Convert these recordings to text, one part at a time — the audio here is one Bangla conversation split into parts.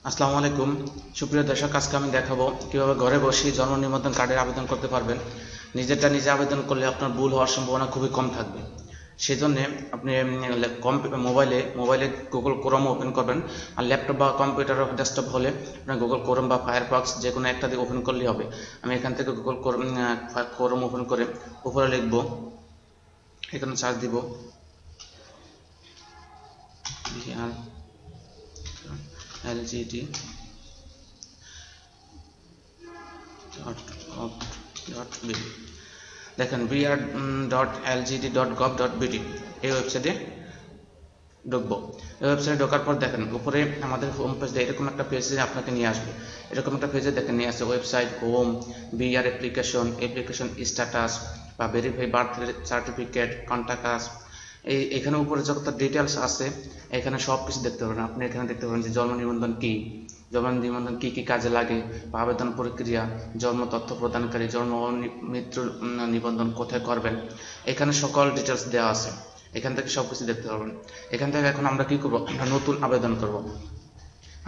আসসালামু আলাইকুম সুপ্রিয় দর্শক, আজকে আমি দেখাবো কিভাবে ঘরে বসে জন্ম নিবন্ধন কার্ডের আবেদন করতে পারবেন। নিজেরটা নিজে আবেদন করলে আপনার ভুল হওয়ার সম্ভাবনা খুবই কম থাকবে। সেজন্য আপনি মোবাইলে গুগল ক্রোম ওপেন করবেন, আর ল্যাপটপ বা কম্পিউটার ডেস্কটপ হলে আপনার গুগল ক্রোম বা ফায়ারফক্স যে কোনো একটা দিয়ে ওপেন করলেই হবে। আমি এখান থেকে গুগল ক্রোম ওপেন করে উপরে লিখব, এখানে সার্চ দিব LGD দেখেন br.lgd.gov.bt এই ওয়েবসাইটে ঢুকবো। এই ওয়েবসাইটে ঢোকার পর দেখেন উপরে আমাদের হোম পেজে এরকম একটা পেজে আপনাকে নিয়ে আসবে। এরকম একটা পেজে দেখেন নিয়ে আসছে website, home, BR application status বা verify birth certificate, contact us. এখানে উপরে যত ডিটেলস আছে এখানে সব কিছু দেখতে পাবেন। আপনি এখানে দেখতে পাবেন যে জন্ম নিবন্ধন কী কী কাজে লাগে, বা আবেদন প্রক্রিয়া, জন্ম তথ্য প্রদানকারী, জন্ম মৃত্যু নিবন্ধন কোথায় করবেন, এখানে সকল ডিটেলস দেওয়া আছে। এখান থেকে সব কিছু দেখতে পারবেন। এখান থেকে এখন আমরা কি করব, আমরা নতুন আবেদন করব,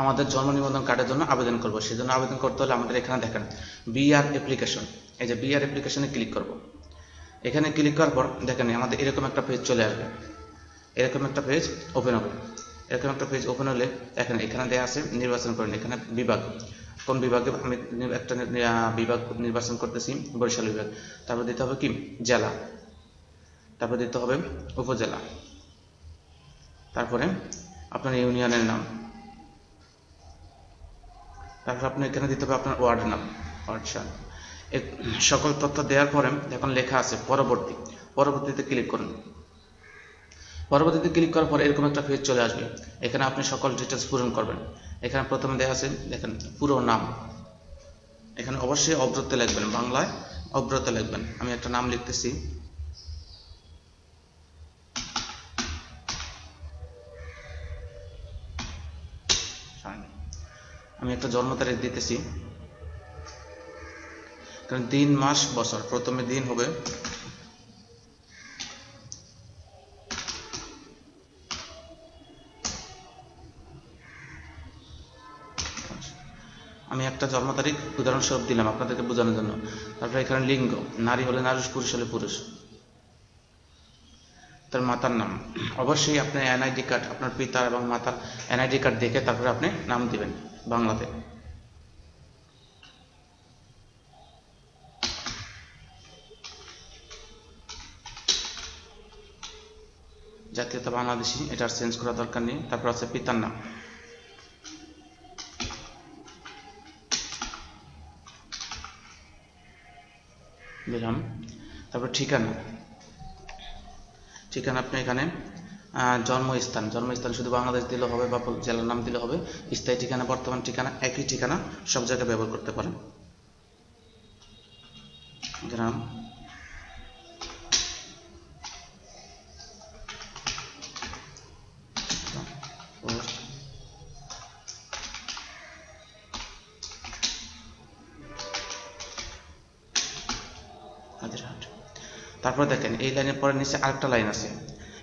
আমাদের জন্ম নিবন্ধন কার্ডের জন্য আবেদন করব। সেজন্য আবেদন করতে হলে আমাদের এখানে দেখেন বিআর অ্যাপ্লিকেশন, এই যে বিআর অ্যাপ্লিকেশনে ক্লিক করব। এখানে ক্লিক করার পর দেখেন আমাদের এরকম একটা পেজ চলে আসবে, এরকম একটা পেজ ওপেন হবে। এরকম একটা পেজ ওপেন হলে দেখেন এখানে দেওয়া আছে নির্বাচন করেন, এখানে বিভাগ, কোন বিভাগে আমি একটা বিভাগ নির্বাচন করতেছি, বরিশাল বিভাগ। তারপর দিতে হবে কি জেলা, তারপর দিতে হবে উপজেলা, তারপরে আপনার ইউনিয়নের নাম, তারপর আপনি এখানে দিতে হবে আপনার ওয়ার্ডের নাম, সকল তথ্য দেওয়ার পরে এখন লেখা আছে পরবর্তীতে ক্লিক করুন। পরবর্তীতে ক্লিক করার পর এরকম একটা পেজ চলে আসবে। এখানে আপনি সকল ডিটেলস পূরণ করবেন। এখানে প্রথমে দেওয়া আছে দেখেন পুরো নাম, এখানে অবশ্যই অব্রতে লিখবেন, বাংলায় অব্রতে লিখবেন। আমি একটা নাম লিখতেছি, আমি একটা জন্ম তারিখ দিতেছি, কারণ দিন মাস বছর, প্রথমে দিন হবে আমি একটা জন্ম তারিখ উদাহরণস্বরূপ দিলাম আপনাদেরকে বোঝানোর জন্য। তারপরে এখানে লিঙ্গ, নারী হলে নারী, পুরুষ হলে পুরুষ। তার মাতার নাম, অবশ্যই আপনি এনআইডি কার্ড, আপনার পিতা এবং মাতার এনআইডি কার্ড দেখে তারপরে আপনি নাম দিবেন বাংলাতে। জাতীয়তা বাংলাদেশি, এটা চেঞ্জ করার দরকার নেই। তারপর আছে পিতার নাম, দিলাম। তারপর ঠিকানা আপনি এখানে জন্মস্থান শুধু বাংলাদেশ দিলে হবে, বা জেলার নাম দিলে হবে। স্থায়ী ঠিকানা, বর্তমান ঠিকানা, একই ঠিকানা সব জায়গায় ব্যবহার করতে পারেন। গ্রাম, তারপর দেখেন এই লাইনের পরে নিচে আরেকটা লাইন আছে,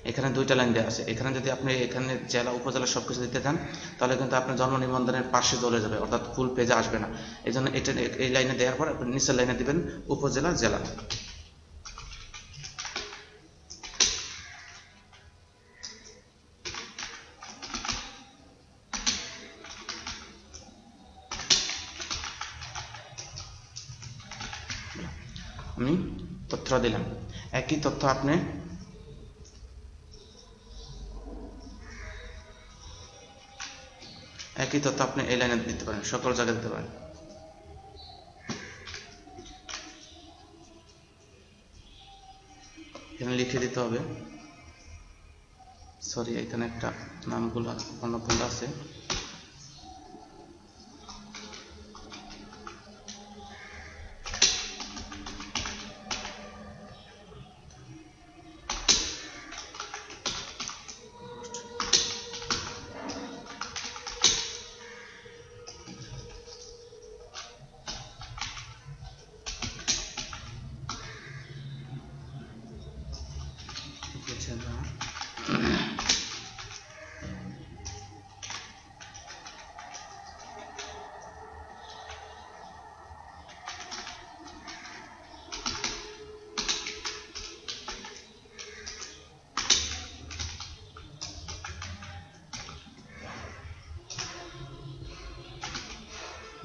এখানে দুইটা লাইন দেওয়া আছে। এখানে যদি আপনি এখানে জেলা উপজেলা সবকিছু দিতে চান তাহলে কিন্তু আপনার জন্ম নিবন্ধনের পাশে চলে যাবে, অর্থাৎ ফুল পেজে আসবে না। এই জন্য এটা এই লাইনে দেওয়ার পর আপনি নিচের লাইনে দিবেন উপজেলা, জেলা। আমি তথ্য দিলাম, একই তথ্য আপনি এই লাইনে দিতে পারেন, সকল জায়গায় দিতে পারেন। এখানে লিখে দিতে হবে, সরি এখানে একটা নামগুলো অন্য ভুল আছে।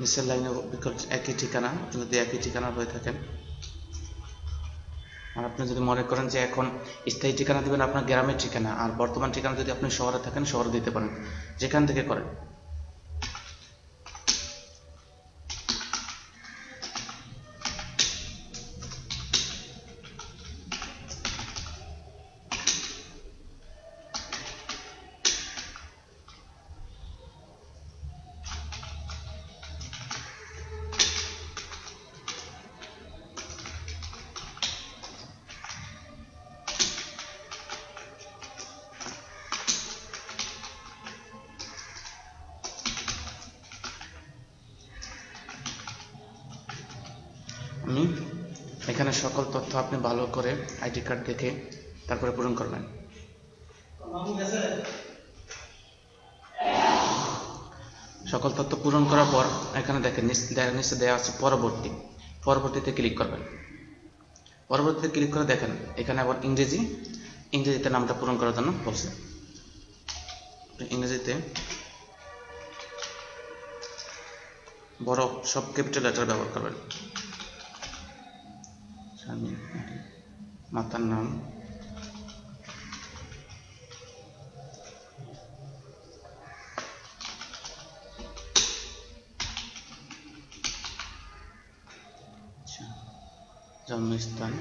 নিচের লাইনে বিকল্প একই ঠিকানা, যদি একই ঠিকানা হয়ে থাকেন, আর আপনি যদি মনে করেন যে এখন স্থায়ী ঠিকানা দিবেন আপনার গ্রামের ঠিকানা, আর বর্তমান ঠিকানা যদি আপনি শহরে থাকেন শহরে দিতে পারেন, যেখান থেকে করেন। আমি এখানে সকল তথ্য আপনি ভালো করে আইডি কার্ড দেখে তারপরে পূরণ করবেন। সকল তথ্য পূরণ করার পর এখানে দেখেন নিচে দেওয়া আছে পরবর্তীতে ক্লিক করবেন। পরবর্তীতে ক্লিক করে দেখেন এখানে আবার ইংরেজিতে নামটা পূরণ করার জন্য বলছে। ইংরেজিতে বড় সব ক্যাপিটাল লেটার ব্যবহার করবেন। মাতার নাম, জন্মস্থান,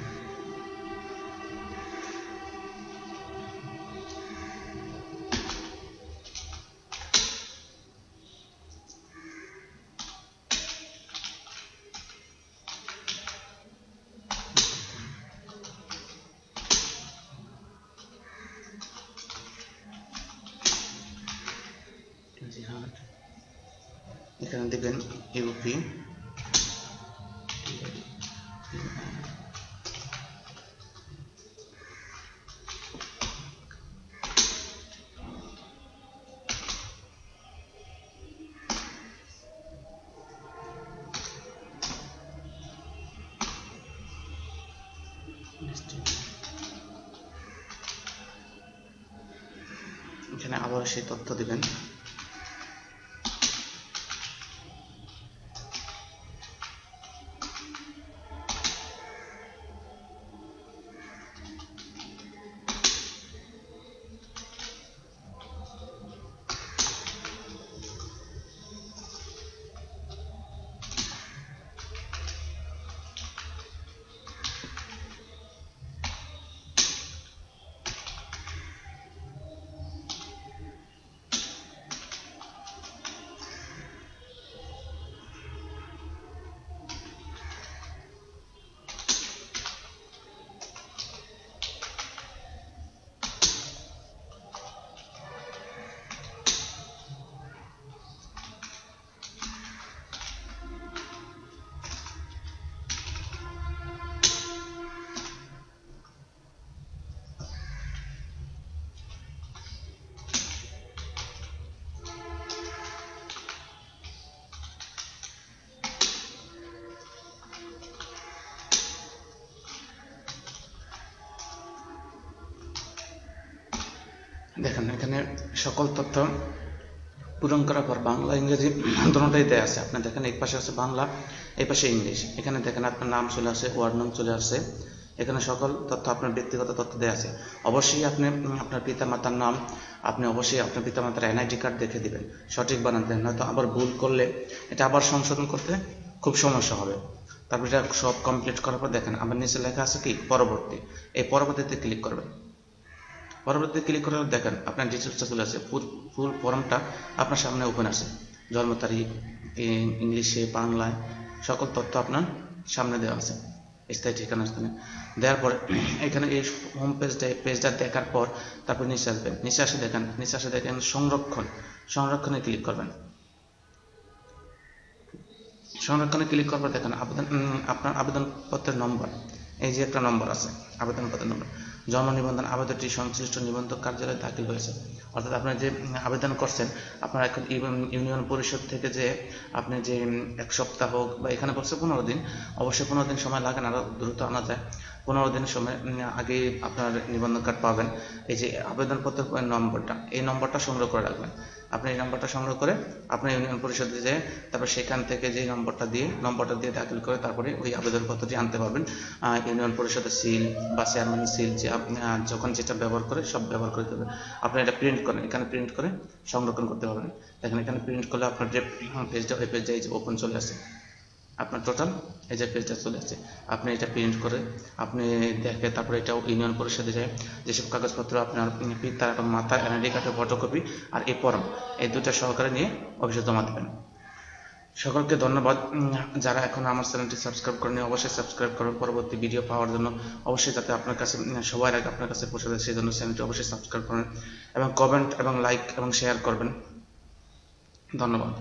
এখানে দিবেন ইউপি, এখানে আবার সেই তথ্য দিবেন। দেখেন এখানে সকল তথ্য পূরণ করার পর বাংলা ইংরেজি দুটোটাই দেওয়া আছে। আপনি দেখেন এই পাশে আছে বাংলা, এই পাশে ইংলিশ। এখানে দেখেন আপনার নাম চলে আসে, ওয়ার্ড নাম চলে আসছে। এখানে সকল তথ্য আপনার ব্যক্তিগত তথ্য দেওয়া আছে। অবশ্যই আপনি আপনার পিতামাতার নাম আপনি অবশ্যই আপনার পিতামাতার এনআইডি কার্ড দেখে দিবেন, সঠিক বানান দেন, নয়তো আবার ভুল করলে এটা আবার সংশোধন করতে খুব সমস্যা হবে। তারপর এটা সব কমপ্লিট করার পর দেখেন আবার নিচে লেখা আছে কি পরবর্তী, এই পরবর্তীতে ক্লিক করবেন। পরবর্তীতে ক্লিক করে দেখেন আপনার ডিটেলসটা চলে আসে, ফুল ফর্মটা আপনার সামনে ওপেন আছে। জন্ম তারিখ ইংলিশে বাংলায় সকল তথ্য আপনার সামনে দেওয়া আছে। স্থায়ী ঠিকানা স্থানে দেওয়ার পরে এখানে এই হোম পেজটা দেখার পর তারপর নিচে আসবেন। নিচে আসে দেখেন সংরক্ষণে ক্লিক করবেন। সংরক্ষণে ক্লিক করার পর দেখেন আপনার আবেদনপত্রের নম্বর, এই যে একটা নম্বর আছে আবেদনপত্রের নম্বর, জন্ম নিবন্ধন আবেদনটি সংশ্লিষ্ট নিবন্ধক কার্যালয়ে দাখিল হয়েছে। অর্থাৎ আপনি যে আবেদন করছেন আপনার এখন ইউনিয়ন পরিষদ থেকে যে আপনি যে এক সপ্তাহ হোক বা এখানে বলছে 15 দিন, অবশ্যই 15 দিন সময় লাগে না, আরও দ্রুত আনা যায়। 15 দিনের সময় আগে আপনার নিবন্ধন কার্ড পাবেন। এই যে আবেদনপত্রের নম্বরটা, এই নম্বরটা সংগ্রহ করে রাখবেন। আপনি এই নম্বরটা সংগ্রহ করে আপনার ইউনিয়ন পরিষদে যেয়ে তারপর সেখান থেকে যে নম্বরটা দিয়ে দাখিল করে তারপরে ওই আবেদনপত্রটি আনতে পারবেন। ইউনিয়ন পরিষদের সিল বা চেয়ারম্যানের সিল যে আপনি যখন যেটা ব্যবহার করে সব ব্যবহার করে দেবেন। আপনি এটা প্রিন্ট করেন, এখানে প্রিন্ট করে সংরক্ষণ করতে পারবেন। দেখেন এখানে প্রিন্ট করলে আপনার যে পেজটা ওই পেজটা এই যে ওপেন চলে আসে, আপনার টোটাল এই যে পেজটা চলে আসছে। আপনি এটা প্রিন্ট করে আপনি দেখে তারপরে এটা ইউনিয়ন পরিষদে যায় যেসব কাগজপত্র আপনার পিতার এবং মাতার এনআইডি কার্ডের ফটোকপি আর এই ফর্ম, এই দুটো সহকারে নিয়ে অফিসে জমা দেবেন। সকলকে ধন্যবাদ। যারা এখন আমার চ্যানেলটি সাবস্ক্রাইব করেনি অবশ্যই সাবস্ক্রাইব করবেন পরবর্তী ভিডিও পাওয়ার জন্য। অবশ্যই যাতে আপনার কাছে সবার আগে আপনার কাছে পৌঁছে দেয় সেই জন্য চ্যানেলটি অবশ্যই সাবস্ক্রাইব করবেন এবং কমেন্ট এবং লাইক এবং শেয়ার করবেন। ধন্যবাদ।